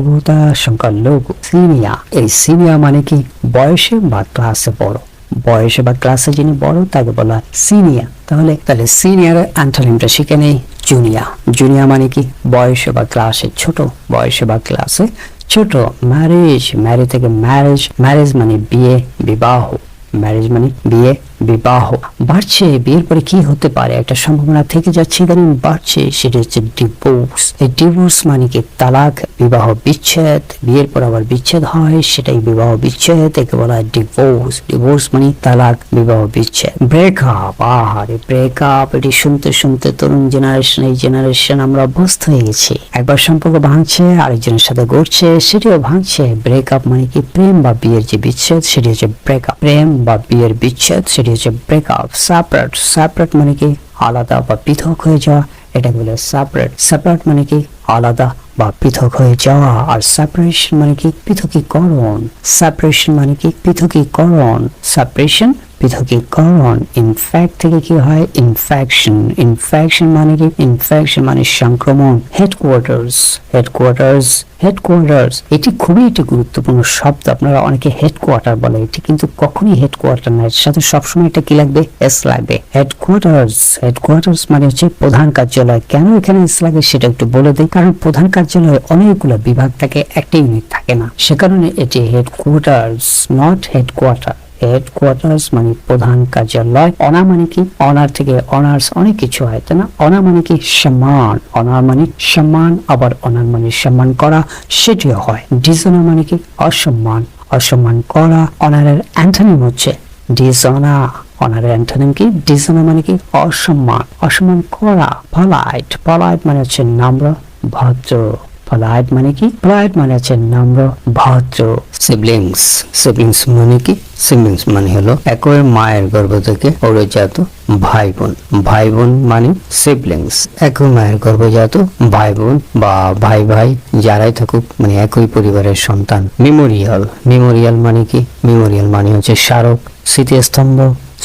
উভতা সংখ্যার লঘু। সিনিয়র, এই সিনিয়র মানে কি বয়সে বা ক্লাসে বড়। বয়সে বা ক্লাসে যিনি বড় তাকে বলা সিনিয়র। তাহলে সিনিয়রের অ্যান্টোনিমটা শিখে নেই, জুনিয়র। জুনিয়র মানে কি বয়সে বা ক্লাসে ছোট, বয়সে বা ক্লাসে ছোট। ম্যারেজ, ম্যারেজ থেকে ম্যারেজ, ম্যারেজ মানে বিয়ে, বিবাহ। ম্যারেজ মানে বিয়ে, বিবাহ। বাড়ছে, বিয়ের পরে কি হতে পারে একটা সম্ভাবনা থেকে যাচ্ছে, ইদানিং বাড়ছে, সেটা হচ্ছে ডিভোর্স। এই ডিভোর্স মানে কি তালাক, বিবাহ বিচ্ছেদ। বিয়ের পর আবার বিচ্ছেদ হয়, সেটাই বিবাহ বিচ্ছেদ, একে বলা হয় ডিভোর্স। ডিভোর্স মানে তালাক, বিবাহ বিচ্ছেদ। ব্রেকআপ, আহারে ব্রেকআপ, এটি শুনতে শুনতে তরুণ জেনারেশন, এই জেনারেশন আমরা অভ্যস্ত হয়ে গেছি। একবার সম্পর্ক ভাঙছে, আরেকজনের সাথে গড়ছে, সেটিও ভাঙছে। ব্রেকআপ মানে কি প্রেম বা বিয়ের যে বিচ্ছেদ, সেটি হচ্ছে ব্রেকআপ। প্রেম বা বিয়ের বিচ্ছেদ, সেটি হচ্ছে ব্রেকআপ। সেপারেট, সেপারেট মানে কি আলাদা বা পৃথক হয়ে যাওয়া, এটা বলে সেপারেট। সেপারেট মানে কি আলাদা বা পৃথক হয়ে যাওয়া। আর সেপারেশন মানে কি পৃথকীকরণ। সেপারেশন মানে কি পৃথকীকরণ। সেপারেশন পৃথকীকরণ। ইনফ্যাক্ট থেকে কি হয় ইনফেকশন। ইনফেকশন মানে কি ইনফেকশন মানে সংক্রমণ। হেডকোয়ার্টার্স, হেডকোয়ার্টার্স, হেডকোয়ার্টার্স এটি খুবই একটি গুরুত্বপূর্ণ শব্দ। আপনারা অনেকে হেডকোয়ার্টার বলে, এটি কিন্তু কখনোই হেডকোয়ার্টার না, এর সাথে সবসময় এটা কি লাগবে, এস লাগবে। হেডকোয়ার্টার্স, হেডকোয়ার্টার্স মানে হচ্ছে প্রধান কার্যালয়। কেন এখানে এস লাগে সেটা একটু বলে দিই। কারণ প্রধান কার্যালয়ে অনেকগুলো বিভাগ থাকে, একটা ইউনিট থাকে না, সে কারণে এটি হেডকোয়ার্টার্স, নট হেডকোয়ার্টার। হেডকোয়ার্টার্স মানে প্রধান কার্যালয়। অনার মানে কি, অনার থেকে অনার্স অনেক কিছু হয়, তাই না? অনার মানে কি সম্মান, অনার মানে সম্মান, আবার অনার মানে সম্মান করা, সেটিও হয়। ডিসঅনার মানে কি অসম্মান, অসম্মান করা। অনারের অ্যান্টোনিম হচ্ছে ডিসঅনার। অনারের অ্যান্টোনিম কি ডিসঅনার মানে কি অসম্মান, অসম্মান করা। পলাইট, পলাইট মানে হচ্ছে নম্র, ভদ্র। পলাইট মানে কি, পলাইট মানে হচ্ছে নম্র, ভদ্র। সিবলিংস, সিবলিংস মানে কি, সিবলিংস মানে হলো একই মায়ের গর্ভ থেকে অগ্রজাত ভাই বোন। ভাই বোন মানে সিবলিংস, একই মায়ের গর্ভজাত ভাই বোন বা ভাই ভাই যারাই থাকুক, মানে একই পরিবারের সন্তান। মেমোরিয়াল, মেমোরিয়াল মানে কি, মেমোরিয়াল মানে হচ্ছে স্মারক, স্মৃতিস্তম্ভ,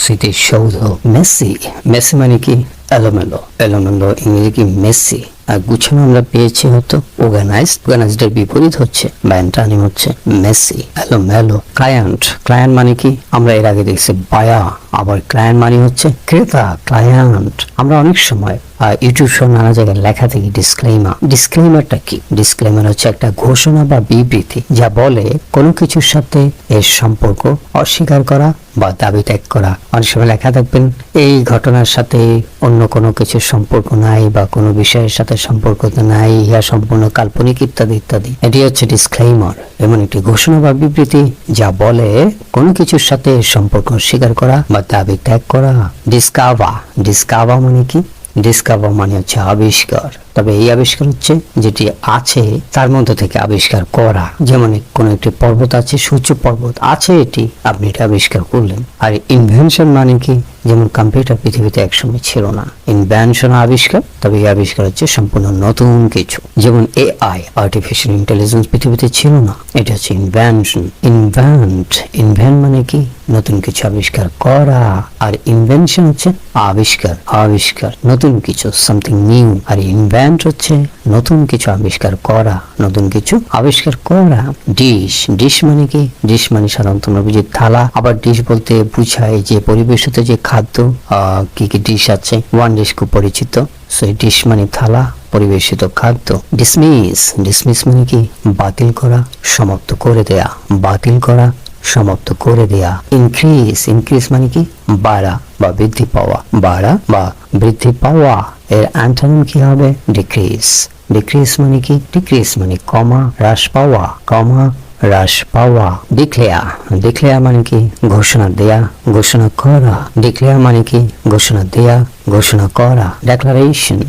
স্মৃতিসৌধ। মেসি, মেসি মানে কি এলোমেলো, এলোমেলো ইংরেজি কি মেসি। আর গুছানো আমরা পেয়েছি হতো অর্গানাইজড, অর্গানাইজড এর বিপরীত হচ্ছে বা অ্যান্টোনিম হচ্ছে মেসি, এলোমেলো। ক্লায়েন্ট, ক্লায়েন্ট মানে কি আমরা এর আগে দেখছি বায়া, আবার ক্লায়েন্ট মানে হচ্ছে ক্রেতা, ক্লায়েন্ট। আমরা অনেক সময় ইউটিউব সহ নানা জায়গায় লেখা থেকে ডিসক্লেইমার। ডিসক্লেইমারটা কি? ডিসক্লেইমার হচ্ছে একটা ঘোষণা বা বিবৃতি যা বলে কোনো কিছুর সাথে এর সম্পর্ক অস্বীকার করা বা দাবি ত্যাগ করা। অনেক সময় লেখা থাকবেন এই ঘটনার সাথে অন্য কোনো কিছুর সম্পর্ক নাই বা কোনো বিষয়ের সাথে সম্পর্ক নাই, ইহা সম্পূর্ণ কাল্পনিক, ইত্যাদি ইত্যাদি। এটি হচ্ছে ডিসক্লেইমার, এমন একটি ঘোষণা বা বিবৃতি যা বলে কোনো কিছুর সাথে এর সম্পর্ক অস্বীকার করা বা দাবি ত্যাগ করা। ডিসকাভার, ডিসকাভার মানে কি, ডিসকাভার মানে হচ্ছে আবিষ্কার। তবে এই আবিষ্কার হচ্ছে যেটি আছে তার মধ্যে থেকে আবিষ্কার করা। যেমন কোন একটি পর্বত আছে, সূর্য পর্বত আছে, এটি আপনি এটা আবিষ্কার করলেন। আর ইনভেনশন মানে কি, যেমন কম্পিউটার পৃথিবীতে একসময় ছিল না, ইনভেনশন আবিষ্কার, তবে এই আবিষ্কার হচ্ছে সম্পূর্ণ নতুন কিছু। যেমন এআই, আর্টিফিশিয়াল ইন্টেলিজেন্স পৃথিবীতে ছিল না, এটা হচ্ছে ইনভেনশন। ইনভেন্ট, ইনভেন্ট মানে কি নতুন কিছু আবিষ্কার করা, আর ইনভেনশন হচ্ছে আবিষ্কার, আবিষ্কার নতুন কিছু, সামথিং নিউ। আর ইনভেন্ট হচ্ছে নতুন কিছু আবিষ্কার করা, নতুন কিছু আবিষ্কার করা। ডিশ, ডিশ মানে কি, ডিশ মানে সাধারণত আমরা বুঝি থালা, আবার ডিশ বলতে বুঝায় যে পরিবেশিত যে খাদ্য, কি কি ডিশ আছে, ওয়ান ডিশ খুব পরিচিত, সেই ডিশ মানে থালা, পরিবেশিত খাদ্য। ডিসমিস, ডিসমিস মানে কি বাতিল করা, সমাপ্ত করে দেয়া, বাতিল করা, সমাপ্ত করে দেয়া। ইনক্রিজ, ইনক্রিজ মানে কি বাড়া বা বৃদ্ধি পাওয়া, বাড়া বা বৃদ্ধি পাওয়া। এর অ্যান্টোনিম কি হবে ডিক্রিজ। ডিক্রিজ মানে কি, ডিক্রিজ মানে কমা, হ্রাস পাওয়া, কমা, হ্রাস পাওয়া। ডিক্লেয়ার, ডিক্লেয়ার মানে কি ঘোষণা দেয়া, ঘোষণা করা। ডিক্লেয়ার মানে কি ঘোষণা দেয়া, ঘোষণা করা। ডেক্লারেশন,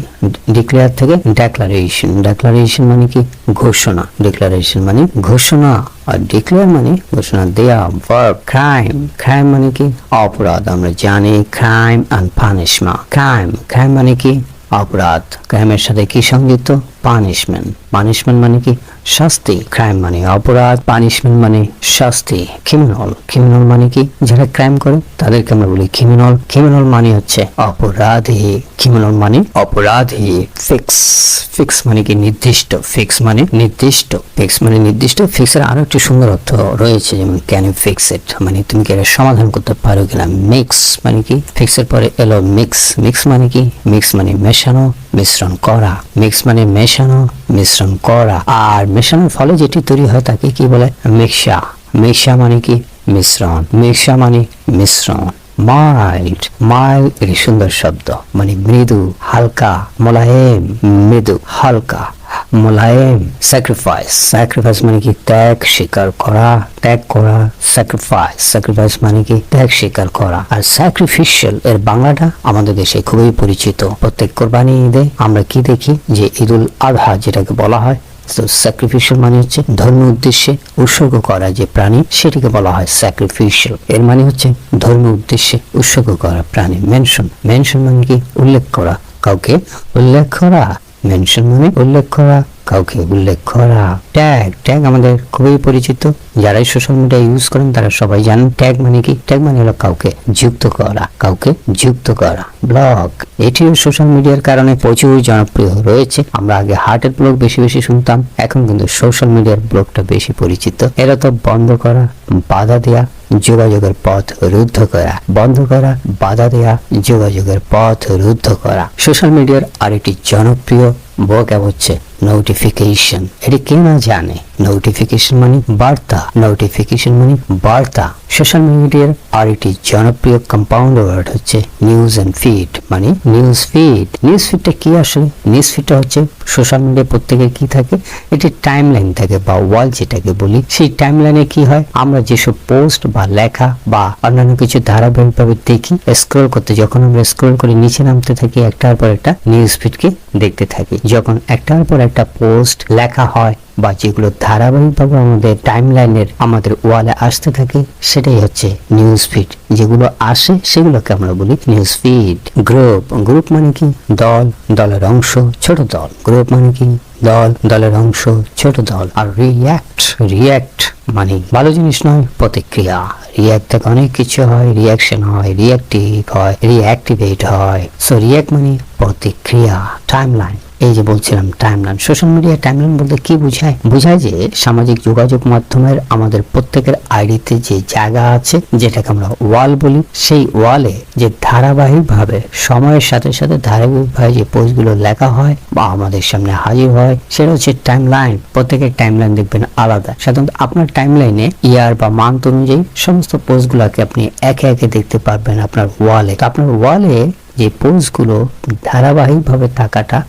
ডিক্লেয়ার থেকে ডেক্লারেশন, ডেক্লারেশন মানে কি ঘোষণা, ডিক্লারেশন মানে ঘোষণা, আর ডিক্লেয়ার মানে ঘোষণা দেয়া। ভার্ব, ক্রাইম, ক্রাইম মানে কি অপরাধ, আমরা জানি crime and punishment. Crime, crime মানে কি অপরাধ, ক্রাইমের সাথে কি সংযুক্ত, পানিশমেন্ট। পানিশমেন্ট মানে কি শাস্তি, ক্রাইম মানে অপরাধ, পানিশমেন্ট মানে শাস্তি। ক্রিমিনাল মানে কি যারা ক্রাইম করে তাদেরকে আমরা বলি ক্রিমিনাল মানে হচ্ছে অপরাধী, ক্রিমিনাল মানে অপরাধী। ফিক্স মানে কি নির্দিষ্ট, ফিক্স মানে নির্দিষ্ট। ফিক্সের আরো একটি সুন্দর অর্থ রয়েছে, যেমন ক্যান ইউ ফিক্স ইট, মানে তুমি কি এটা সমাধান করতে পারো কিনা। মিক্স মানে কি ফিক্সের পরে এলো মিক্স মানে কি মিক্স মানে মেশানো, মিশ্রণ করা। মিক্স মানে মেশানো, মিশ্রণ করা। আর মেশানোর ফলে যেটি তৈরি হয় তাকে কি বলে মিক্সা মানে কি মিশ্রণ, মাইল্ড একটি সুন্দর শব্দ, মানে মৃদু, হালকা, মোলায়েম, মৃদু, হালকা, মোলায়েম। স্যাক্রিফাইস মানে কি ত্যাগ করা। স্যাক্রিফাইস মানে কি ত্যাগ স্বীকার করা। আর স্যাক্রিফিশিয়াল এর বাংলাটা আমাদের দেশে খুবই পরিচিত। প্রত্যেক কোরবানি ঈদে আমরা কি দেখি যে ঈদুল আযহা যেটাকে বলা হয়, স্যাক্রিফিশিয়াল মানে হচ্ছে ধর্মীয় উদ্দেশ্যে উৎসর্গ করা যে প্রাণী, সেটিকে বলা হয় স্যাক্রিফিশিয়াল। এর মানে হচ্ছে ধর্মীয় উদ্দেশ্যে উৎসর্গ করা প্রাণী। মেনশন মানে কি উল্লেখ করা, কাউকে উল্লেখ করা। মেনশন মানে উল্লেখ করা, কাউকে উল্লেখ করা। ট্যাগ আমাদের খুবই পরিচিত, যারাই সোশ্যাল মিডিয়া ইউজ করেন তারা সবাই জানেন ট্যাগ মানে কি। ট্যাগ মানে হলো কাউকে যুক্ত করা। ব্লগ, এটিও সোশ্যাল মিডিয়ার কারণে প্রচুর জনপ্রিয় রয়েছে। আমরা আগে হার্টের ব্লগ বেশি শুনতাম, এখন কিন্তু সোশ্যাল মিডিয়ার ব্লগটা বেশি পরিচিত। এরা তো বন্ধ করা, বাধা দেয়া, যোগাযোগের পথ রুদ্ধ করা। যোগাযোগের পথ রুদ্ধ করা। সোশ্যাল মিডিয়ার আরেকটি জনপ্রিয় vocab হচ্ছে নোটিফিকেশন। এটি কে না জানে, নোটিফিকেশন মানে বার্তা। সোশ্যাল মিডিয়ার আরেকটি জনপ্রিয় কম্পাউন্ড ওয়ার্ড হচ্ছে নিউজ এন্ড ফিড, মানে নিউজ ফিডটা কি আসলে? নিউজ ফিডটা হচ্ছে সোশ্যাল মিডিয়া প্রত্যেকের কি থাকে, এটি টাইমলাইন থাকে বা ওয়াল যেটাকে বলি। সেই টাইমলাইনে কি হয়, আমরা যেসব পোস্ট বা লেখা বা অন্যান্য কিছু ধারাবাহিকভাবে দেখি, যখন আমরা স্ক্রল করে নিচে নামতে থাকি, একটার পর একটা নিউজ ফিডকে দেখতে থাকি। যখন একটার পর একটা পোস্ট লেখা হয় বা যেগুলো ধারাবাহিকভাবে আমাদের টাইমলাইনের আমাদের ওয়ালে আসতে থাকে, সেটাই হচ্ছে নিউজ ফিড। যেগুলো আসে সেগুলোকে আমরা বলি নিউজ ফিড। গ্রুপ মানে কি দলের অংশ, ছোট দল। গ্রুপ মানে কি দলের অংশ, ছোট দল। আর রিয়্যাক্ট মানে ভালো জিনিস নয়, প্রতিক্রিয়া। রিয়্যাক্ট থেকে অনেক কিছু হয়, রিয়াকশন হয়, রিয়াক্টিভ হয়, রিঅ্যাক্টিভেট হয়। সো রিয়্যাক্ট মানে প্রতিক্রিয়া। টাইমলাইন, এই যে বলছিলাম টাইমলাইন। সোশ্যাল মিডিয়া টাইমলাইন বলতে কি বোঝায়? যে সামাজিক যোগাযোগ মাধ্যমের আমাদের প্রত্যেকের আইডিতে যে জায়গা আছে, যেটাকে আমরা ওয়াল বলি, সেই ওয়ালে যে ধারাবাহিকভাবে সময়ের সাথে সাথে ধারাবাহিকভাবে যে পোস্টগুলো লেখা হয় বা আমাদের সামনে হাজির হয়, সেটা হচ্ছে টাইমলাইন। প্রত্যেকের টাইমলাইন দেখবেন আলাদা। সাধারণত আপনার টাইমলাইনে ইয়ার বা মান্থ অনুযায়ী সমস্ত পোস্টগুলোকে আপনি একে একে দেখতে পারবেন আপনার ওয়ালে। তো আপনার ওয়ালে যে পোস্টগুলো ধারাবাহিকভাবে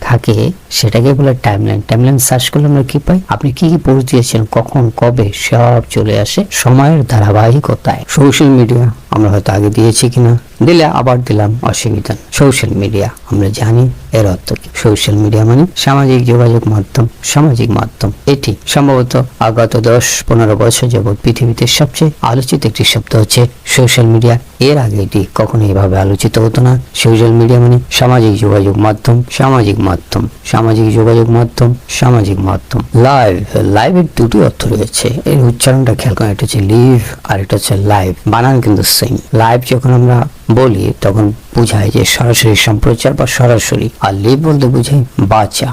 থাকে সেটাকে বলে টাইমলাইন সার্চ করলে আমরা কি পাই, আপনি কি পোস্ট দিয়েছেন, কখন, কবে, সব চলে আসে সময়ের ধারাবাহিকতায়। সোশ্যাল মিডিয়া আমরা হয়তো আগে দিয়েছি কিনা, দিলে আবার দিলাম, অসুবিধা। সোশ্যাল মিডিয়া আমরা জানি এর অর্থ কি। সোশ্যাল মিডিয়া মানে সামাজিক যোগাযোগ মাধ্যম। এটি সম্ভবত আগত 10-15 বছর যাবৎ পৃথিবীতে সবচেয়ে আলোচিত একটি শব্দ হচ্ছে সোশ্যাল মিডিয়া। এর আগে এটি কখনো এভাবে আলোচিত হতো না। সোশ্যাল মিডিয়া মানে সামাজিক যোগাযোগ মাধ্যম। লাইভের দুটি অর্থ রয়েছে, এর উচ্চারণটা খেয়াল করেন। এটা হচ্ছে লিভ আর এটা হচ্ছে লাইভ, বানান কিন্তু সেম। লাইভ যখন আমরা বলি তখন বোঝায় যে সরাসরি সম্প্রচার বা সরাসরি, আর লিভ বলতে বোঝায় বাঁচা।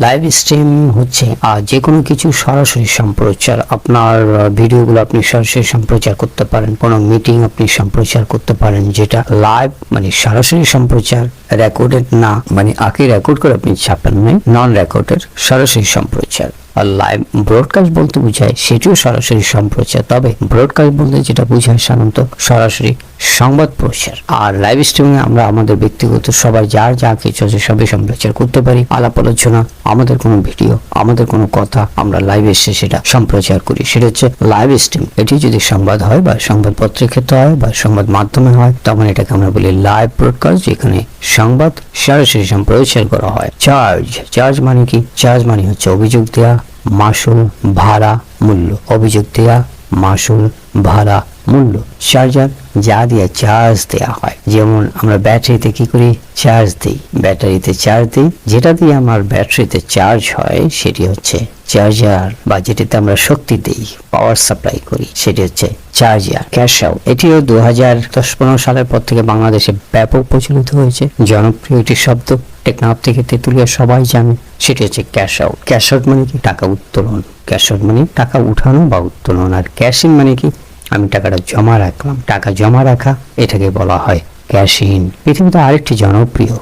লাইভ স্ট্রিম হচ্ছে যে কোনো কিছু সরাসরি সম্প্রচার। আপনার ভিডিওগুলো আপনি সরাসরি সম্প্রচার করতে পারেন, কোনো মিটিং আপনি সম্প্রচার করতে পারেন, যেটা লাইভ মানে সরাসরি সম্প্রচার। রেকর্ডেড না মানে আগে রেকর্ড করে আপনি ছাপেন নাই, নন রেকর্ডেড সরাসরি সম্প্রচার। আর লাইভ ব্রডকাস্ট বলতে বোঝায় সেটিও সরাসরি সম্প্রচার, তবে ব্রডকাস্ট বলতে যেটা বোঝায় সাধারণত সরাসরি সংবাদ প্রচার। আর লাইভ স্ট্রিমিং আমরা আমাদের ব্যক্তিগত সবাই যার যা কিছু আছে সবই সম্প্রচার করতে পারি। আলাপ আলোচনা, আমাদের কোনো ভিডিও, আমাদের কোনো কথা আমরা লাইভে এসে সেটা সম্প্রচার করি, সেটা হচ্ছে লাইভ স্ট্রিম। এটি যদি সংবাদ হয় বা সংবাদ পত্রের ক্ষেত্রে হয় বা সংবাদ মাধ্যমে হয়, তখন এটাকে আমরা বলি লাইভ ব্রডকাস্ট, যেখানে সংবাদ সরাসরি সম্প্রচার করা হয়। চার্জ মানে কি? চার্জ মানে হচ্ছে অভিযোগ দেয়া, মাসুল, ভাড়া, মূল্য। অভিযোগ দেয়া, মাসুল, ভাড়া, মূল্য। চার্জার, যা দিয়ে চার্জ দেয়া হয়, যেমন আমরা ব্যাটারিতে কি করি, চার্জ দিই, ব্যাটারিতে চার্জ দিই, যেটা দিয়ে আমার ব্যাটারিতে চার্জ হয় সেটি হচ্ছে চার্জার, বা যেটিতে আমরা শক্তি দিই, পাওয়ার সাপ্লাই করি, সেটি হচ্ছে চার্জার। ক্যাশ আউট, এটিও 2010-15 সালের পর থেকে বাংলাদেশে ব্যাপক প্রচলিত হয়েছে, জনপ্রিয় একটি শব্দ, টেকনাফ থেকে তেতুলিয়া সবাই জানে, সেটি হচ্ছে ক্যাশ আউট। ক্যাশ আউট মানে কি, টাকা উত্তোলন। ক্যাশ আউট মানে টাকা উঠানো বা উত্তোলন। আর ক্যাশিং মানে কি, আমি টাকাটা জমা রাখলাম, টাকা জমা রাখা, এটাকে বলা হয় ক্যাশ ইন। পৃথিবীতে আরেকটি জনপ্রিয়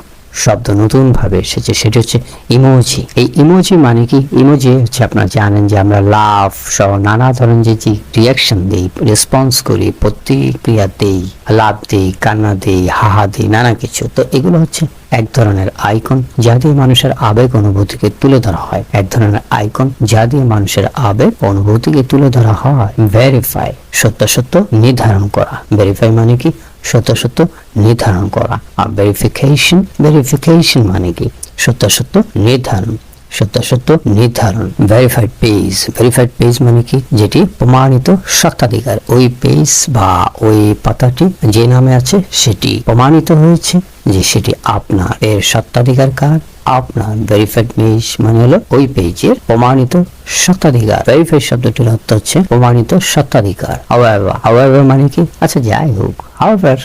শব্দ নতুন ভাবে এসেছে, সেটি হচ্ছে ইমোজি। এই ইমোজি মানে কি, ইমোজি হচ্ছে আপনারা জানেন যে আমরা লাভ সহ নানা ধরনের যে রিয়াকশন দিই, রেসপন্স করি, প্রতিক্রিয়া দেই, লাভ দিই, কান্না দিই, হাহা দিই, নানা কিছু। তো এগুলো হচ্ছে এক ধরনের আইকন যা দিয়ে মানুষের আবেগ অনুভূতিকে তুলে ধরা হয়, এক ধরনের আইকন যা দিয়ে মানুষের আবেগ অনুভূতিকে তুলে ধরা হয়। ভেরিফাই, সত্যাসত্য নির্ধারণ করা। ভেরিফাই মানে কি, সত্যাসত্য নির্ধারণ করা। আর ভেরিফিকেশন, ভেরিফিকেশন মানে কি, সত্যাসত্য নির্ধারণ, সত্যাসত্য নির্ধারণ। ভেরিফাইড পেজ, ভেরিফাইড পেজ মানে কি, যেটি প্রমাণিত স্বত্বাধিকার, ওই পেজ বা ওই পাতাটি যে নামে আছে সেটি প্রমাণিত হয়েছে যে সেটি আপনার, এর স্বত্বাধিকার কার, আপনার। ভেরিফাইড পেজ মানে হলো ওই পেজের প্রমাণিত স্বত্বাধিকার। ভেরিফাইড শব্দটির অর্থ হচ্ছে প্রমাণিত স্বত্বাধিকার। however, however মানে কি, আচ্ছা যাই হোক, however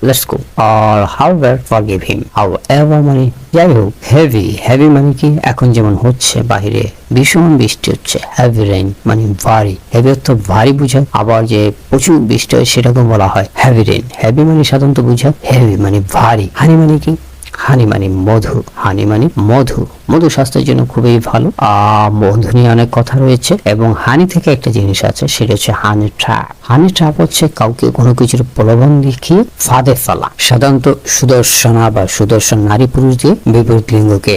let's go, or however forgive him। however মানে যাই হোক। heavy, heavy মানে কি, এখন যেমন হচ্ছে বাহিরে ভীষণ বৃষ্টি হচ্ছে, heavy rain মানে ভারী। heavy অর্থ ভারী বোঝায়, আবার যে প্রচুর বৃষ্টি হয় সেটাকে বলা হয় heavy rain। heavy মানে সাধারণত বোঝায় heavy মানে ভারী। হানি মানে কি, হানি মানে মধু, হানি মানে মধু। মধু স্বাস্থ্যের জন্য খুবই ভালো। মধু নিয়ে অনেক কথা রয়েছে, এবং হানি থেকে একটা জিনিস আছে, সেটা হচ্ছে হানি ট্র্যাপ। হানি ট্র্যাপ হচ্ছে কাউকে কোনো কিছুর প্রলোভন দেখিয়ে ফাঁদে ফেলা। সাধারণত সুদর্শনা বা সুদর্শন নারী পুরুষ দিয়ে বিপরীত লিঙ্গকে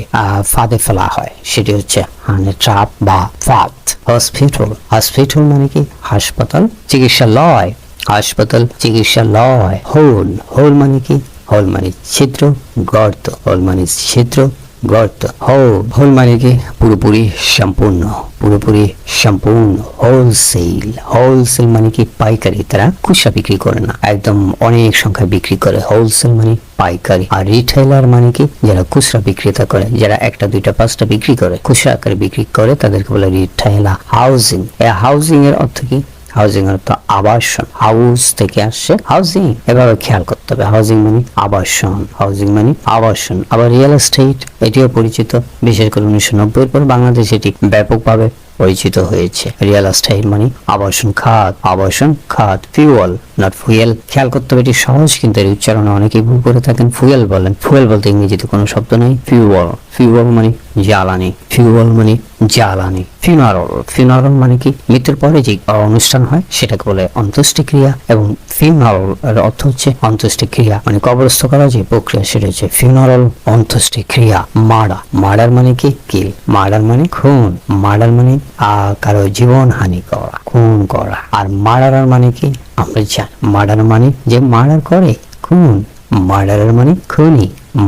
ফাঁদে ফেলা হয়, সেটি হচ্ছে হানি ট্র্যাপ বা ফাঁদ। হসপিটাল, হসপিটাল মানে কি, হাসপাতাল, চিকিৎসালয়, হাসপাতাল, চিকিৎসালয়। হোল, হোল মানে কি, হোল মানে ছিদ্র, গর্ত, হোল মানে ছিদ্র, গর্ত। হোল মানে কি, পুরোপুরি, সম্পূর্ণ, পুরোপুরি, সম্পূর্ণ। হোলসেল, হোলসেল মানে কি পাইকারি, তারা খুচরা বিক্রি করে না, একদম অনেক সংখ্যায় বিক্রি করে। হোলসেল মানে পাইকারি। আর রিটেইলার মানে কি, যারা খুচরা বিক্রেতা করে, যারা একটা, দুইটা, পাঁচটা বিক্রি করে, খুচরা আকারে বিক্রি করে, তাদেরকে বলে রিটেইলার। হাউজিং, এই হাউজিং এর অর্থ কি, হাউজিং অর্থ আবাসন, হাউস থেকে আসছে হাউজিং, এভাবে খেয়াল করতে হবে। হাউজিং মানে আবাসন, হাউজিং মানে আবাসন। আবার রিয়েল এস্টেট, এটিও পরিচিত, বিশেষ করে 1990 এর পর বাংলাদেশে এটি ব্যাপকভাবে পরিচিত হয়েছে। রিয়েল এস্টেট মানে আবাসন খাত, আবাসন খাত। ফিউয়েল, নট ফুয়েল, খেয়াল করতে হবে, এটি সহজ কিন্তু এর উচ্চারণে অনেকেই ভুল করে থাকেন, ফুয়েল বলেন। ফুয়েল বলতে ইংরেজিতে কোনো শব্দ নেই। ফিউয়েল, ফিউয়েল মানে জ্বালানি, ফিউয়েল মানে জ্বালানি। ফিউনারাল, ফিউনারাল মানে কি, মৃত্যুর পরে যে অনুষ্ঠান হয় সেটাকে বলে অন্ত্যেষ্টিক্রিয়া, এবং ফিউনারাল এর অর্থ হচ্ছে অন্ত্যেষ্টিক্রিয়া, মানে কবরস্থ করা যে প্রক্রিয়া সেটা হচ্ছে ফিউনারাল, অন্ত্যেষ্টিক্রিয়া। মার্ডার, মার্ডার মানে কি, কিল, মার্ডার মানে খুন, মার্ডার মানে কারো জীবন হানি করা, খুন করা। আর মার্ডারার মানে কি, আমরা জানি মার্ডার মানে যে মার্ডার করে, খুন। মার্ডারার মানে খুনি,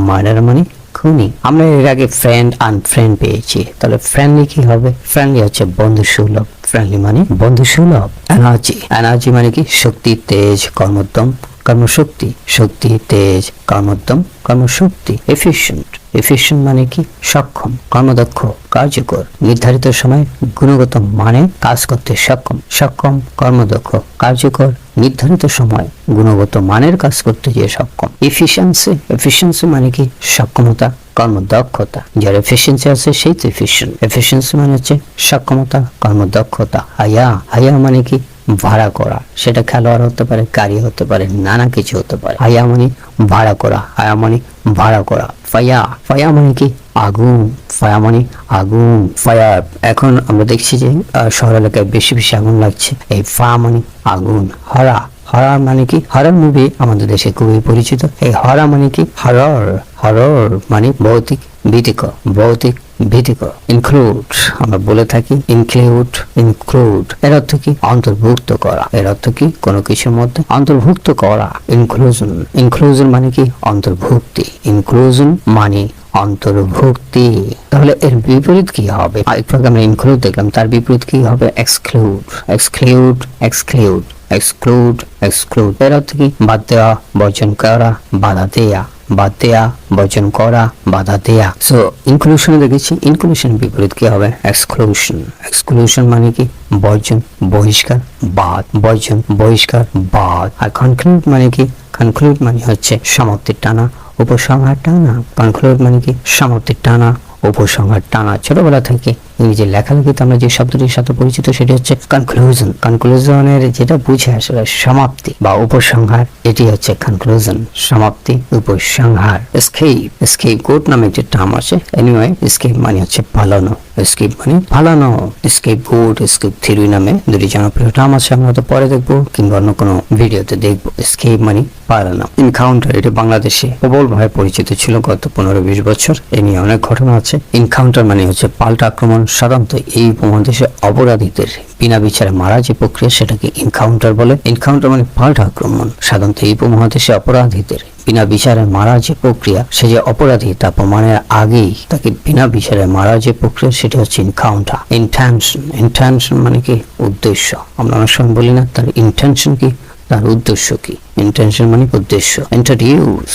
মার্ডার মানে খুনি। আমরা এর আগে ফ্রেন্ড, আনফ্রেন্ড পেয়েছি, তাহলে ফ্রেন্ডলি কি হবে, ফ্রেন্ডলি হচ্ছে বন্ধু সুলভ, ফ্রেন্ডলি মানে বন্ধু সুলভ। এনার্জি, এনার্জি মানে কি, শক্তি, তেজ, কর্মোদ্যম, কর্মশক্তি, শক্তি, তেজ, কর্মোদ্যম, কর্মশক্তি। এফিশিয়েন্ট, এফিশিয়েন্ট মানে কি, সক্ষম, কর্মদক্ষ, কার্যকর, নির্ধারিত সময় গুণগত মানে কাজ করতে সক্ষম, সক্ষম, কর্মদক্ষ, কার্যকর, নির্ধারিত সময় গুণগত মানের কাজ করতে যে সক্ষম। এফিশিয়েন্সি, এফিশিয়েন্সি মানে কি, সক্ষমতা, কর্মদক্ষতা। যার এফিশিয়েন্সি আছে সেই তো এফিশিয়েন্ট। এফিশিয়েন্সি মানে হচ্ছে সক্ষমতা, কর্মদক্ষতা। হায়া, হায়া মানে কি, ভাড়া করা, সেটা খেলোয়াড় হতে পারে, গাড়ি হতে পারে, নানা কিছু হতে পারে। হায়া মানে ভাড়া করা, হায়া মানে ভাড়া করা। ফায়া, ফায়া মানে কি, আগুন, ফায়া মানে আগুন, ফায়ার। এখন আমরা দেখছি যে শহর এলাকায় বেশি বেশি আগুন লাগছে, এই ফায়া মানে আগুন। হরা, হরর মানে কি, হরর মুভি আমাদের দেশে খুবই পরিচিত। এই হরর মানে কি, হরর, হরর মানে ভৌতিক ভীতিকর, ভৌতিক ভীতিকর। ইনক্লুড, আমরা বলে থাকি ইনক্লুড, ইনক্লুড এর অর্থ কি, অন্তর্ভুক্ত করা, এর অর্থ কি, কোনো কিছুর মধ্যে অন্তর্ভুক্ত করা। ইনক্লুশন, ইনক্লুশন মানে কি, অন্তর্ভুক্তি, ইনক্লুশন মানে অন্তর্ভুক্তি। তাহলে এর বিপরীত কি হবে? একটু আগে আমরা ইনক্লুড দেখলাম, তার বিপরীত কি হবে? Exclude, exclude, exclude, exclude, exclude. এর অর্থ কি? বাদ দেওয়া, বর্জন করা, বাধা দেয়া, বাদ দেয়া, বর্জন করা, বাধা দেয়া। সো ইনক্লুশনে দেখেছি, ইনক্লুশন বিপরীত কি হবে? এক্সক্লুশন। এক্সক্লুশন মানে কি? বর্জন, বহিষ্কার, বাদ, বর্জন, বহিষ্কার, বাদ। আর কনক্লুড মানে কি? কনক্লুড মানে হচ্ছে সমাপ্তির টানা, উপসংহার টানা। কনক্লুড মানে কি? সমাপ্তির টানা, উপসংহার টানা। ছোটবেলা থেকে ইংরেজি লেখালেখিতে আমরা যে শব্দটির সাথে পরিচিত সেটি হচ্ছে কনক্লুশন। কনক্লুশনের যেটা বুঝে আসলে সমাপ্তি বা উপসংহার, এটি হচ্ছে কনক্লুশন, সমাপ্তি, উপসংহার। এসকেপ, এসকেপ গোট নামে একটি টার্ম আছে। এনিওয়ে, এসকেপ মানে হচ্ছে পালানো, এসকেপ মানে পালানো। এসকেপ গোট, এসকেপ থিওরি নামে দুটি জনপ্রিয় টার্ম আছে, আমরা তো পরে দেখবো কিংবা অন্য কোনো ভিডিওতে দেখবো। এসকেপ মানে পালানো। এনকাউন্টার, এটি বাংলাদেশে প্রবলভাবে পরিচিত ছিল গত 15-20 বছর। এ নিয়ে অনেক ঘটনা আছে। এনকাউন্টার মানে হচ্ছে পাল্টা আক্রমণ। সাধারণত এই উপমহাদেশে অপরাধীদের বিনা বিচারে মারা যে প্রক্রিয়া সেটাকে এনকাউন্টার বলে। এনকাউন্টার মানে পাল্টা আক্রমণ। সাধারণত এই উপমহাদেশে অপরাধীদের বিনা বিচারে মারা যে প্রক্রিয়া, সে যে অপরাধী তা প্রমাণের আগেই তাকে বিনা বিচারে মারা যে প্রক্রিয়া সেটা হচ্ছে এনকাউন্টার। ইন্টেনশন, ইন্টেনশন মানে কি? উদ্দেশ্য। আমরা অনেক সময় বলি না তার ইন্টেনশন কি, তার উদ্দেশ্য কি? ইন্টেনশন মানে উদ্দেশ্য। ইন্ট্রোডিউস,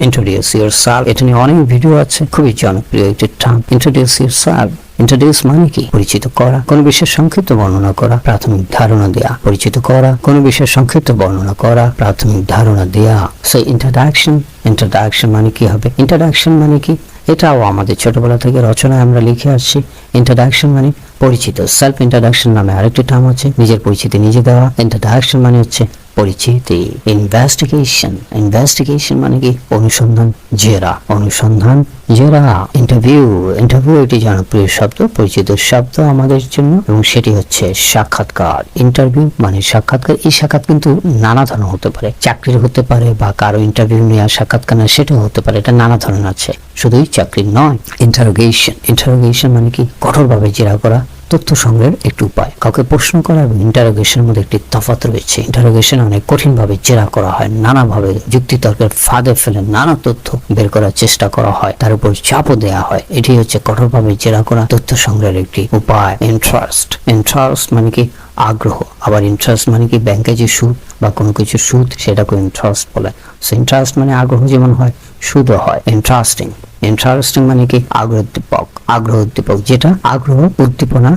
ইন্ট্রোডিউস ইয়োরসেলফ, এটা নিয়ে অনেক ভিডিও আছে, খুবই জনপ্রিয় একটি টার্ম। ইন্ট্রোডিউস ইয়োরসেলফ, ইন্ট্রোডিউস মানে কি? পরিচিত করা, কোন বিষয়ের সংক্ষিপ্ত বর্ণনা করা, প্রাথমিক ধারণা দেয়া। পরিচিত করা, কোন বিষয়ের সংক্ষিপ্ত বর্ণনা করা, প্রাথমিক ধারণা দেয়া। সো ইন্ট্রোডাকশন, ইন্ট্রোডাকশন মানে কি হবে? ইন্ট্রোডাকশন মানে কি? এটাও আমাদের ছোটবেলা থেকে রচনায় আমরা লিখে আসছি। ইন্ট্রোডাকশন মানে পরিচিত। সেলফ ইন্ট্রোডাকশন নামে আরেকটি টার্ম আছে, নিজের পরিচিতি নিজে দেওয়া। ইন্ট্রোডাকশন মানে হচ্ছে পরিচিতি। ইনভেস্টিগেশন, ইনভেস্টিগেশন মানে কি? অনুসন্ধান, জেরা, অনুসন্ধান, জেরা। ইন্টারভিউ, ইন্টারভিউ এটি জনপ্রিয় শব্দ, পরিচিত শব্দ আমাদের জন্য, এবং সেটি হচ্ছে সাক্ষাৎকার। ইন্টারভিউ মানে সাক্ষাৎকার। এই সাক্ষাৎ কিন্তু নানা ধরনের হতে পারে, চাকরির হতে পারে বা কারো ইন্টারভিউ নেওয়া সাক্ষাৎকার না সেটাও হতে পারে। এটা নানা ধরনের আছে, শুধুই চাকরির নয়। ইন্টারোগেশন, ইন্টারোগেশন মানে কি? কঠোরভাবে জেরা করা, তথ্য সংগ্রহের একটি উপায়। কাউকে প্রশ্ন করা এবং ইন্টারোগেশনের মধ্যে একটি তফাৎ রয়েছে। ইন্টারোগেশন অনেক কঠিন ভাবে জেরা করা হয়, নানাভাবে যুক্তিতর্কের ফাঁদে ফেলে নানা তথ্য বের করার চেষ্টা করা হয়, তার উপর চাপও দেওয়া হয়। এটি হচ্ছে কঠোরভাবে জেরা করা, তথ্য সংগ্রহের একটি উপায়। ইন্টারেস্ট, ইন্টারেস্ট মানে কি? আগ্রহ। আবার ইন্টারেস্ট মানে কি? ব্যাংকে যে সুদ বা কোনো কিছু সুদ, সেটাকে ইন্টারেস্ট বলে। সো ইন্টারেস্ট মানে আগ্রহ যেমন হয়, সুদও হয়। ইন্টারেস্টিং, ইন্টারেস্টিং মানে কি? আগ্রহ উদ্দীপক, আগ্রহ উদ্দীপক, যেটা আগ্রহ উদ্দীপনা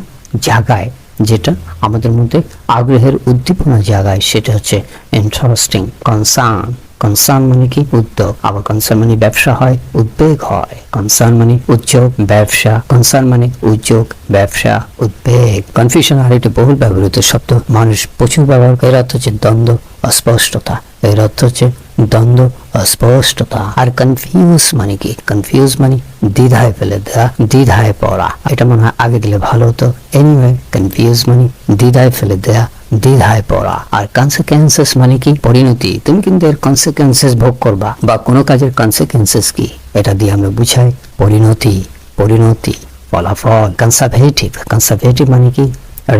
জাগায়, যেটা আমাদের মধ্যে আগ্রহের উদ্দীপনা জাগায়, সেটা হচ্ছে ইন্টারেস্টিং। কনসার্ন, কনসার্ন মানে কি? উদ্যোগ। আবার কনসার্ন মানে ব্যবসা হয়, উদ্বেগ হয়। কনসার্ন মানে উদ্যোগ, ব্যবসা। কনসার্ন মানে উদ্যোগ, ব্যবসা, উদ্বেগ। কনফিউশন আরেকটি বহুল ব্যবহৃত শব্দ, মানুষ প্রচুর ব্যবহার করে। এর অর্থ হচ্ছে দ্বন্দ্ব, অস্পষ্টতা। এর অর্থ হচ্ছে দ্বন্দ্ব, অস্পষ্টতা। আর কনফিউজ মানে কি? কনফিউজ মানে দ্বিধায় ফেলে দেওয়া, দ্বিধায় পড়া। এটা মনে হয় আগে দিলে ভালো হতো। এনিওয়ে, কনফিউজ মানে দ্বিধায় ফেলে দেওয়া, দ্বিধায় পড়া। আর কনসিকুয়েন্সেস মানে কি? পরিণতি। তুমি কিন্তু এর কনসিকুয়েন্সেস ভোগ করবা, বা কোনো কাজের কনসিকুয়েন্সেস কি, এটা দিয়ে আমরা বুঝাই পরিণতি, পরিণতি, ফলাফল। কনসারভেটিভ, কনসারভেটিভ মানে কি?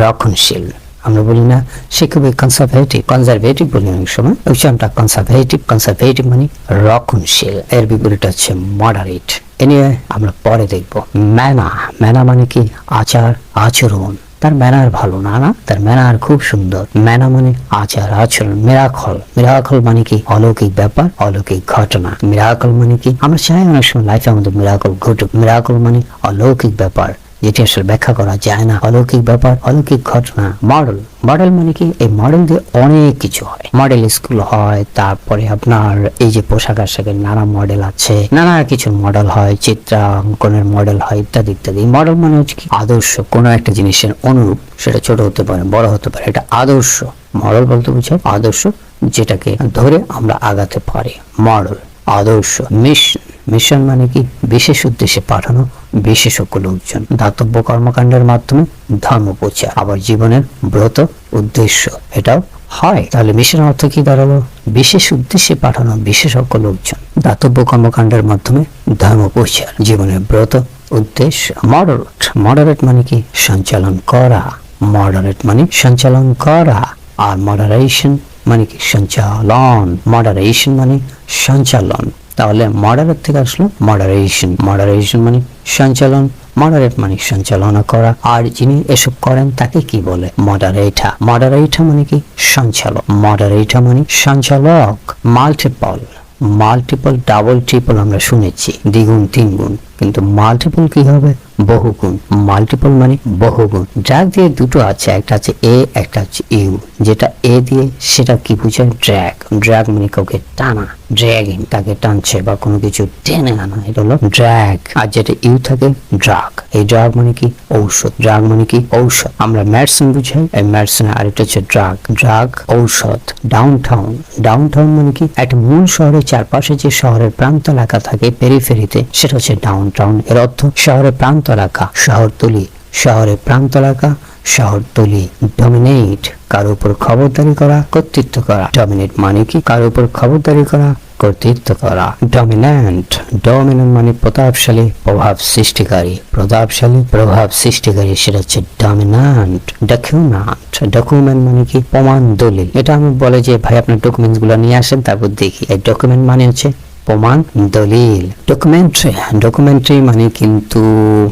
রক্ষণশীল। আমরা বলি না সে খুবই কনসারভেটিভ, কনজারভেটিভ বলি অনেক সময়, উচ্চারণটা কনসারভেটিভ। কনসারভেটিভ মানে রক্ষণশীল। এর বিপরীত হচ্ছে মডারেট। এ নিয়ে আমরা পরে দেখবো। ম্যানা, ম্যানা মানে কি? আচার আচরণ। তার ম্যানার ভালো না, না তার ম্যানার খুব সুন্দর। ম্যানা মানে আচার আচরণ। মিরাকল, মিরাকল মানে কি? অলৌকিক ব্যাপার, অলৌকিক ঘটনা। মিরাকল মানে কি? আমরা চাই অনেক সময় লাইফে আমাদের মিরাকল ঘটুক। মিরাকল মানে অলৌকিক ব্যাপার, যেটি আসলে ব্যাখ্যা করা যায় না, অলৌকিক ব্যাপার, অলৌকিক ঘটনা। মডেল, মডেল মানে কি? এই মডেল দিয়ে অনেক কিছু হয়। মডেল স্কুল হয়, তারপরে আপনার এই যে পোশাক আশাকের নানা মডেল আছে, নানা কিছু মডেল হয়, চিত্রাঙ্কনের মডেল হয়, ইত্যাদি ইত্যাদি। মডেল মানে হচ্ছে কি? আদর্শ, কোনো একটা জিনিসের অনুরূপ, সেটা ছোট হতে পারে, বড় হতে পারে, এটা আদর্শ। মডেল বলতে বোঝায় আদর্শ, যেটাকে ধরে আমরা আগাতে পারি। মডেল, আদর্শ। মিশন, মিশন মানে কি? বিশেষ উদ্দেশ্যে পাঠানো বিশেষজ্ঞ লোকজন। দাতব্য কর্মকাণ্ডের মাধ্যমে ধর্ম প্রচার। আবার জীবনের ব্রত উদ্দেশ্য, এটাও হয়। তাহলে মিশন অর্থ কি দাঁড়ালো? বিশেষ উদ্দেশ্যে পাঠানো বিশেষজ্ঞ লোকজন, দাতব্য কর্মকাণ্ডের মাধ্যমে ধর্ম প্রচার, জীবনের ব্রত উদ্দেশ্য। মডারেট, মডারেট মানে কি? সঞ্চালন করা। মডারেট মানে সঞ্চালন করা। আর মডারেশন মানে কি? সঞ্চালন। মডারেশন মানে সঞ্চালন। তাহলে মডারেট থেকে আসলো মডারেশন। মডারেশন মানে সঞ্চালন, মডারেট মানে সঞ্চালনা করা। আর যিনি এসব করেন তাকে কি বলে? মডারেটর। মডারেটর মানে কি? সঞ্চালক। মডারেটর মানে সঞ্চালক। মাল্টিপল, মাল্টিপল, ডাবল, ট্রিপল আমরা শুনেছি, দ্বিগুণ, তিনগুণ, কিন্তু মাল্টিপল কি হবে? বহুগুণ। মাল্টিপল মানে বহুগুণ। ড্র্যাগ দিয়ে দুটো আছে, একটা আছে এ, একটা হচ্ছে ইউ। যেটা এ দিয়ে সেটা কি বোঝায়? ড্র্যাগ। ড্র্যাগ মানে কাউকে টানা, ড্র্যাগিং, তাকে টানছে বা কোনো কিছু টেনে আনা, এটা হলো ড্র্যাগ। আর যেটা ইউ থাকে, ড্রাগ। এই ড্রাগ মানে কি? ঔষধ। ড্রাগ মানে কি? ঔষধ। আমরা মেডিসিন বুঝাই, এই মেডিসিন। আরেকটা হচ্ছে ড্রাগ। ড্রাগ, ঔষধ। ডাউনটাউন। ডাউনটাউন মানে কি? একটা মূল শহরের চারপাশে যে শহরের প্রান্ত এলাকা থাকে, পেরিফেরিতে, সেটা হচ্ছে ডাউনটাউন। এর অর্থ শহরের প্রান্ত এলাকা, শহরতলি। শহরের প্রান্ত এলাকা, শহরতলি। ডমিনেট, কারো উপর খবরদারি করা, কর্তৃত্ব করা। ডমিনেট মানে কি? কারো উপর খবরদারি করা, কর্তৃত্ব করা। ডমিন্যান্ট। ডমিন্যান্ট মানে প্রতাপশালী, প্রভাব সৃষ্টিকারী। প্রতাপশালী, প্রভাব সৃষ্টিকারী, সেটা হচ্ছে ডমিন্যান্ট। ডকুমেন্ট। ডকুমেন্ট মানে কি? প্রমাণ, দলিল। এটা আমি বলে যে ভাই আপনার ডকুমেন্টস গুলো নিয়ে আসেন, তারপর দেখি। এই ডকুমেন্ট মানে হচ্ছে প্রমাণ, দলিল। ডকুমেন্টারি। ডকুমেন্টারি মানে কিন্তু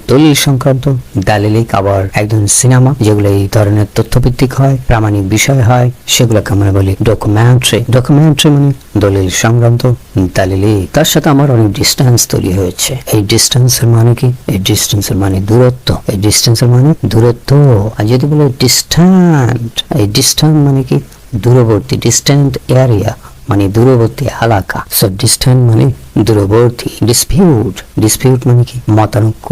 দলিল সংক্রান্ত, দালিলিক। আবার একদম সিনেমা, যেগুলো এই ধরনের তথ্যভিত্তিক হয়, প্রামাণিক বিষয় হয়, সেগুলোকে আমরা বলি ডকুমেন্টারি। ডকুমেন্টারি মানে দলিল সংক্রান্ত, দালিলিক। তার সাথে আমার অনেক ডিস্টেন্স তৈরি হয়েছে। এই ডিস্টেন্সের মানে কি? এই ডিস্টেন্সের মানে দূরত্ব। এই ডিস্টেন্সের মানে দূরত্ব। আর যদি বলে ডিস্ট্যান্ট, এই ডিস্ট্যান্ট মানে কি? দূরবর্তী। ডিস্ট্যান্ট এরিয়া মানে দূরবর্তী এলাকা। সো ডিস্ট্যান্ট মানে দূরবর্তী। ডিসপিউট। ডিসপিউট মানে কি? মতানৈক্য,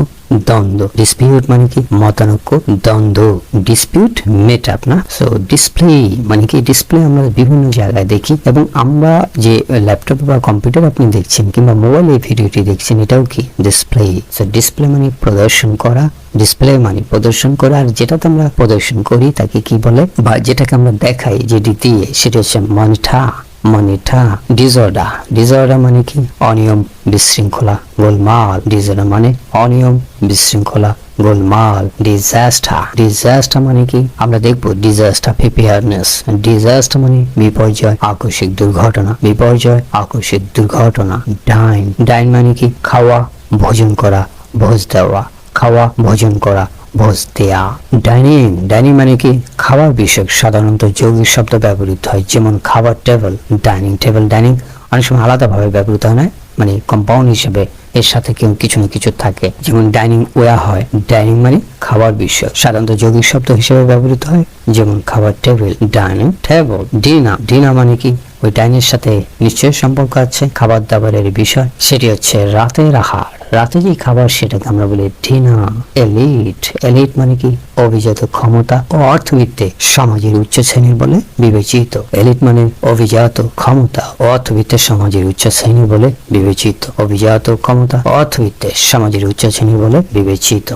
দ্বন্দ্ব। ডিসপিউট মানে কি? মতানৈক্য, দ্বন্দ্ব। ডিসপিউট মেট আপ না। সো ডিসপ্লে মানে কি? ডিসপ্লে আমরা বিভিন্ন জায়গায় দেখি, এবং আমরা যে ল্যাপটপ বা কম্পিউটার আপনি দেখছেন কিংবা মোবাইলে ভিডিওটি দেখছেন, এটাও কি? ডিসপ্লে। সো ডিসপ্লে মানে প্রদর্শন করা। ডিসপ্লে মানে প্রদর্শন করা। আর যেটাতে আমরা প্রদর্শন করি তাকে কি বলে, বা যেটাকে আমরা দেখাই যেটি দিয়ে, সেটা হচ্ছে মনিটর। মনিটর। ডিসঅর্ডার। ডিসঅর্ডার মানে কি? অনিয়ম, বিশৃঙ্খলা, গোলমাল। ডিসঅর্ডার মানে অনিয়ম, বিশৃঙ্খলা, গোলমাল। ডিজাস্টার। ডিজাস্টার মানে কি? আমরা দেখবো ডিজাস্টার প্রিপেয়ারনেস। ডিজাস্টার মানে বিপর্যয়, আকস্মিক দুর্ঘটনা। বিপর্যয়, আকস্মিক দুর্ঘটনা। ডাইন। ডাইন মানে কি? খাওয়া, ভোজন করা, ভোজ দেওয়া। খাওয়া, ভোজন করা, ভোজ দেয়া। ডাইনিং। ডাইনিং মানে কি? খাবার বিষয়ক সাধারণত যৌগিক শব্দ ব্যবহৃত হয়, যেমন খাবার টেবিল, ডাইনিং টেবিল। ডাইনিং অনেক সময় আলাদাভাবে ব্যবহৃত হয় না, মানে কম্পাউন্ড হিসেবে এর সাথে কিছু না কিছু থাকে, যেমন ডাইনিং ওয়া হয়। ডাইনিং মানে খাবার বিষয়, সাধারণত যৌগিক শব্দ হিসেবে ব্যবহৃত হয়, যেমন খাবার table, dining table. Dinner. Dinner মানে কি? ওই ডাইনের সাথে নিশ্চয়ই সম্পর্ক আছে, খাবার দাবারের বিষয়। সেটি হচ্ছে রাতের আহার। রাতে যে খাবার সেটাকে আমরা বলি ডিনার। এলিট। এলিট মানে কি? অভিজাত, ক্ষমতা ও অর্থবিত্তে সমাজের উচ্চ শ্রেণীর বলে বিবেচিত। এলিট মানে অভিজাত, ক্ষমতা ও অর্থবিত্তে সমাজের উচ্চ শ্রেণী বলে বিবেচিত। অভিজাত, ক্ষমতা ও অর্থবিত্তে সমাজের উচ্চ শ্রেণী বলে বিবেচিত।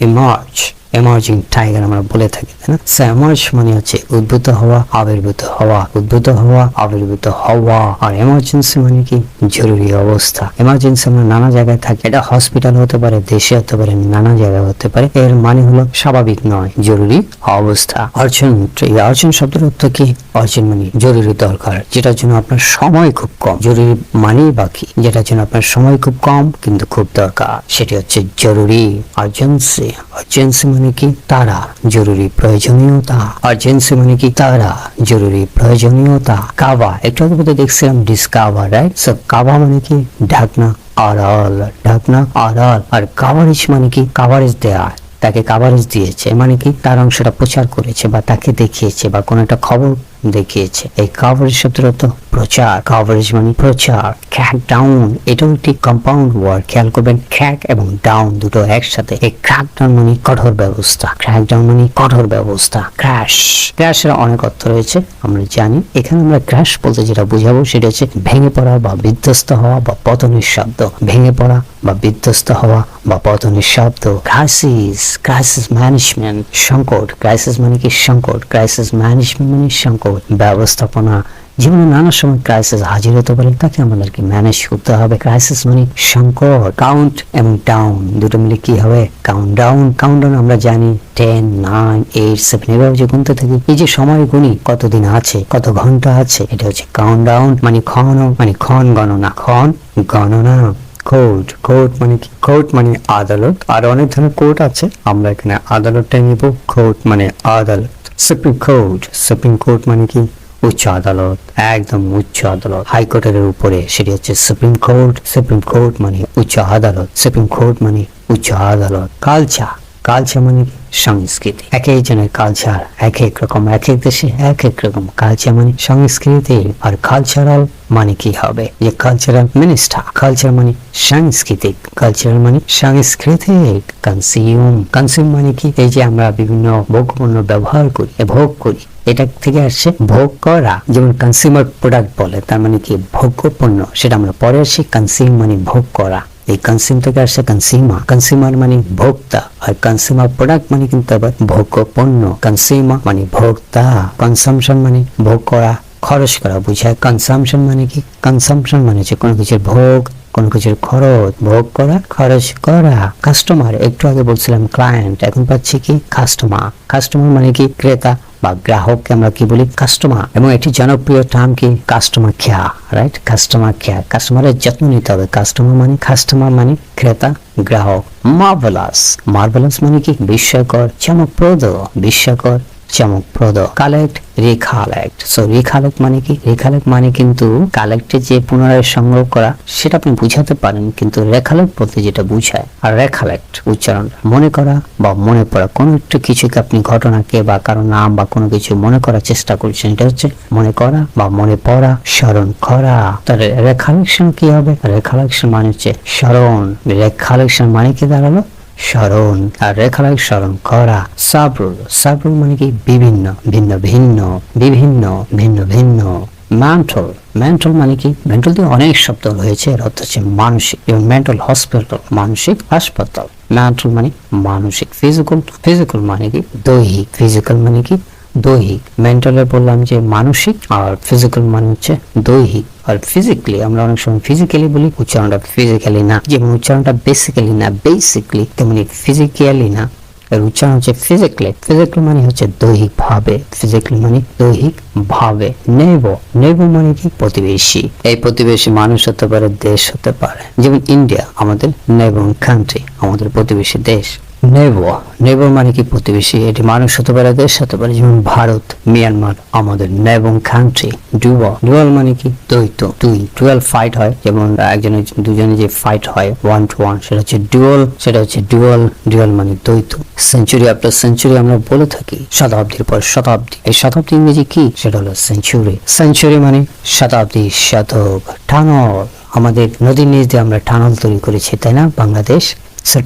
ইমার্জ। এমার্জিং টাইগার আমরা বলে থাকি, তাই না? এমার্জ মানে হচ্ছে উদ্ভূত হওয়া, আবির্ভূত হওয়া। উদ্ভূত হওয়া, আবির্ভূত হওয়া। আর এমার্জেন্সি মানে কি? জরুরি অবস্থা। এমার্জেন্সি আমরা নানা জায়গায় থাকি, এটা হসপিটাল হতে পারে, দেশে হতে পারে, নানা জায়গায় হতে পারে। এর মানে হলো স্বাভাবিক নয়, জরুরি অবস্থা। আর্জেন্ট। এই আর্জেন্ট শব্দের অর্থ কি? আর্জেন্ট মানে জরুরি দরকার, যেটার জন্য আপনার সময় খুব কম। জরুরি মানেই বাকি, যেটার জন্য আপনার সময় খুব কম কিন্তু খুব দরকার, সেটি হচ্ছে জরুরি। আর্জেন্সি। আর্জেন্সি মানে কি? তারা, জরুরি প্রয়োজনীয়তা। আর্জেন্সি মানে কি? তারা, জরুরি প্রয়োজনীয়তা। কাবা। একটু আগে দেখছিলাম ডিসকাভার, রাইট? সো কাবা মানে কি? ঢাকনা, আড়াল। ঢাকনা, আড়াল। আর কাভারেজ মানে কি? কাভারেজ দেয়া, তাকে কাভারেজ দিয়েছে মানে কি? তার অংশটা প্রচার করেছে বা তাকে দেখিয়েছে বা কোনো একটা খবর দেখিয়েছে। এই কাভারেজ শব্দের অর্থ প্রচার। কাভারেজ মানে প্রচার। ক্র্যাক ডাউন, এটাও একটি কম্পাউন্ড ওয়ার্ড, খেয়াল করবেন। ক্র্যাক এবং ডাউন দুটো একসাথে। এই ক্র্যাক ডাউন মানে কঠোর ব্যবস্থা। ক্র্যাক ডাউন মানে কঠোর ব্যবস্থা। ক্র্যাশ। ক্র্যাশের অনেক অর্থ রয়েছে আমরা জানি। এখানে আমরা ক্র্যাশ বলতে যেটা বুঝাবো সেটা হচ্ছে ভেঙে পড়া বা বিধ্বস্ত হওয়া বা পতনের শব্দ। ভেঙে পড়া বা বিধ্বস্ত হওয়া বা পতনের শব্দ। ক্রাইসিস। ক্রাইসিস ম্যানেজমেন্ট, সংকট। ক্রাইসিস মানে কি? সংকট। ক্রাইসিস ম্যানেজমেন্ট মানে সংকট, ব্যবস্থাপনা, জীবনে নানা সময় ক্রাইসিস হাজির হতে পারে, তাকে আমাদেরকে ম্যানেজ করতে হবে। ক্রাইসিস মানে সংকট। কাউন্ট এবং ডাউন দুটো মিলে কি হবে? Count down. কাউন্ট ডাউন আমরা জানি 10, 9, 8, 7 এভাবে যে গুনতে থাকি, এই যে সময় গুনি কতদিন আছে, কত ঘন্টা আছে, এটা হচ্ছে কাউন্ট ডাউন। মানে ক্ষণ গণনা, ক্ষণ গণনা। কোর্ট, কোর্ট মানে কি? কোর্ট মানে আদালত। আর অনেক ধরনের কোর্ট আছে, আমরা এখানে আদালতটাই নিব। কোর্ট মানে আদালত। সুপ্রিম কোর্ট, সুপ্রিম কোর্ট মানে কি? উচ্চ আদালত, একদম উচ্চ আদালত, হাইকোর্টের উপরে, সেটি হচ্ছে সুপ্রিম কোর্ট। সুপ্রিম কোর্ট মানে উচ্চ আদালত, সুপ্রিম কোর্ট মানে উচ্চ আদালত। কালচার, কালচার মানে কি? সংস্কৃতি। এক একজনের কালচার এক এক রকম, এক এক দেশে এক এক রকম। কালচার মানে সংস্কৃতি। আর কালচারাল মানে কি হবে? যে কালচারাল মিনিস্টার। কালচার মানে সাংস্কৃতিক, কালচারাল মানে সাংস্কৃতিক। কনজিউম, কনজিউম মানে কি? এই যে আমরা বিভিন্ন ভোগ্যপণ্য ব্যবহার করি, ভোগ করি, এটা থেকে আসছে ভোগ করা। যেমন কনজিউমার প্রোডাক্ট বলে, তার মানে কি? ভোগ্যপণ্য। সেটা আমরা পরে আসি। কনজিউম মানে ভোগ করা। এই কনজিউম থেকে আসছে কনজিউমার। কনজিউমার মানে ভোক্তা, আর কনজিউমার প্রোডাক্ট মানে কিন্তু আবার ভোগ্য পণ্য। কনজিউমার মানে ভোক্তা। কনসামশন মানে ভোগ করা, খরচ করা বোঝায়। কনসামশন মানে কি? কনসামশন মানে হচ্ছে কোনো কিছুর ভোগ, কোন কিছুর খরচ, ভোগ করা, খরচ করা। কাস্টমার, একটু আগে বলছিলাম ক্লায়েন্ট, এখন পাচ্ছি কি? কাস্টমার। কাস্টমার মানে কি? ক্রেতা বা গ্রাহককে আমরা কি বলি? কাস্টমার। এবং এটি জনপ্রিয় টার্ম কি? Customer care, right? Customer care, কাস্টমারের যত্ন নিতে হবে। কাস্টমার মানে ক্রেতা, গ্রাহক। মার্ভেলাস, মার্ভেলাস মানে কি? বিস্ময়কর, চমকপ্রদ, বিস্ময়কর, চমকপ্রদ। Collect, recollect. সো রিকালেক্ট মানে কি? রিকালেক্ট মানে কিন্তু কালেক্টে যে পুনরায় সংগ্রহ করা, সেটা আপনি বুঝাতে পারেন, কিন্তু রেখালেক্ট বলতে যেটা বুঝায়। আর রেখালেক্ট উচ্চারণ মনে করা বা মনে পড়া। কোনো একটা কিছুকে আপনি ঘটনাকে বা কারো নাম বা কোনো কিছু মনে করার চেষ্টা করছেন, এটা হচ্ছে মনে করা বা মনে পড়া, স্মরণ করা। তাহলে রেখালেকশন কি হবে? রেখালেকশন মানে হচ্ছে স্মরণ। রেখালেকশন মানে কি দাঁড়ালো? স্মরণ। আর রেখালেখ স্মরণ করা। সাবরুল, সাবরুল মানে কি? বিভিন্ন, ভিন্ন ভিন্ন, বিভিন্ন, ভিন্ন ভিন্ন। মেন্টাল, মেন্টাল মানে কি? মেন্টাল দিয়ে অনেক শব্দ রয়েছে, এর অর্থ হচ্ছে মানসিক। যেমন মেন্টাল হসপিটাল, মানসিক হাসপাতাল। মেন্টাল মানে মানসিক। ফিজিক্যাল, ফিজিক্যাল মানে কি? দৈহিক। ফিজিক্যাল মানে কি? দৈহিক। মেন্টালে বললাম যে মানসিক, আর ফিজিক্যাল মানে হচ্ছে দৈহিক। আর ফিজিক্যালি আমরা অনেক সময় ফিজিক্যালি বলি, উচ্চারণটা ফিজিক্যালি না। যেমন উচ্চারণটা বেসিক্যালি না, বেসিকলি, তেমনি ফিজিক্যালি না, এর উচ্চারণ হচ্ছে ফিজিক্যালি। ফিজিক্যালি মানে হচ্ছে দৈহিক ভাবে, ফিজিক্যালি মানে দৈহিক ভাবে। নেইবার, নেইবার মানে কি? প্রতিবেশী। এই প্রতিবেশী মানুষ হতে পারে, দেশ হতে পারে। যেমন ইন্ডিয়া আমাদের নেইবারিং কান্ট্রি, আমাদের প্রতিবেশী দেশ। নেইবার, নেইবার মানে কি? প্রতিবেশী। এটি মানুষ হতে পারে, দেশ হতে পারে। যেমন ভারত, মিয়ানমার আমাদের নেইবারিং কান্ট্রি। ডুয়াল, ডুয়াল মানে কি? দ্বৈত, দুই। ডুয়াল ফাইট হয়, যেমন একজনের দুজনে যে ফাইট হয় 1 to 1, সেটা হচ্ছে ডুয়াল, সেটা হচ্ছে ডুয়াল। ডুয়াল মানে দ্বৈত। সেঞ্চুরি আফটার সেঞ্চুরি আমরা বলে থাকি, শতাব্দীর পর শতাব্দী। এই শতাব্দী ইংরেজি কি? সেটা হলো সেঞ্চুরি। সেঞ্চুরি মানে শতাব্দী, শতক। টানল, আমাদের নদীর নিচ দিয়ে আমরা টানল তৈরি করেছি, তাই না? বাংলাদেশ।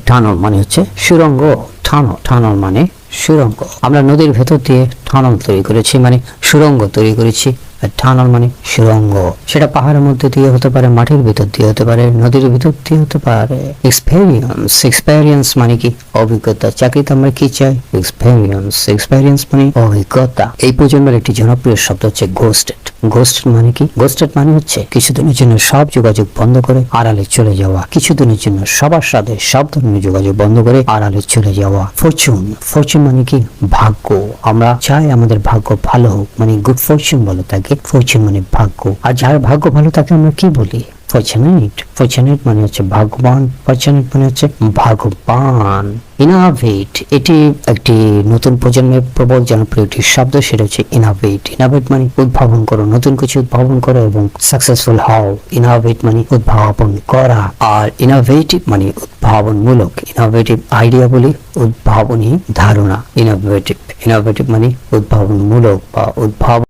টানল মানে হচ্ছে সুড়ঙ্গ। টানল, টানল মানে সুড়ঙ্গ। আমরা নদীর ভেতর দিয়ে টানল তৈরি করেছি, মানে সুড়ঙ্গ তৈরি করেছি। টানল মানে সুড়ঙ্গ। সেটা পাহাড়ের মধ্যে দিয়ে হতে পারে, মাটির ভিতর দিয়ে হতে পারে, নদীর ভিতর দিয়ে হতে পারে। এক্সপেরিয়েন্স, এক্সপেরিয়েন্স মানে কি? অভিজ্ঞতা। চাকরিতে আমরা কি চাই? এক্সপেরিয়েন্স। এক্সপেরিয়েন্স মানে অভিজ্ঞতা। এই প্রজন্মের একটি জনপ্রিয় শব্দ হচ্ছে গোস্টেড। গোস্টেড মানে কি? গোস্টেড মানে হচ্ছে কিছুদিনের জন্য সব যোগাযোগ বন্ধ করে আড়ালে চলে যাওয়া। কিছুদিনের জন্য সবার সাথে সব ধরনের যোগাযোগ বন্ধ করে আড়ালে চলে যাওয়া। ফরচুন, ফরচুন মানে কি? ভাগ্য। আমরা চাই আমাদের ভাগ্য ভালো হোক, মানে গুড ফরচুন বলে তাকে। ফরচুন মানে ভাগ্য। আর যার ভাগ্য ভালো তাকে আমরা কি বলি? ফরচুনেট। ফরচুনেট মানে হচ্ছে ভাগ্যবান। ফরচুনেট মানে হচ্ছে ভাগ্যবান। ইনোভেট, এটি একটি নতুন প্রজন্মের প্রবল জনপ্রিয় একটি শব্দ, সেটা হচ্ছে ইনোভেট। ইনোভেট মানে উদ্ভাবন করো, নতুন কিছু উদ্ভাবন করো এবং সাকসেসফুল হও। ইনোভেট মানে উদ্ভাবন করা। আর ইনোভেটিভ মানে উদ্ভাবনমূলক। ইনোভেটিভ আইডিয়া বলি, উদ্ভাবনী ধারণা। ইনোভেটিভ, ইনোভেটিভ মানে উদ্ভাবনমূলক বা উদ্ভাবন।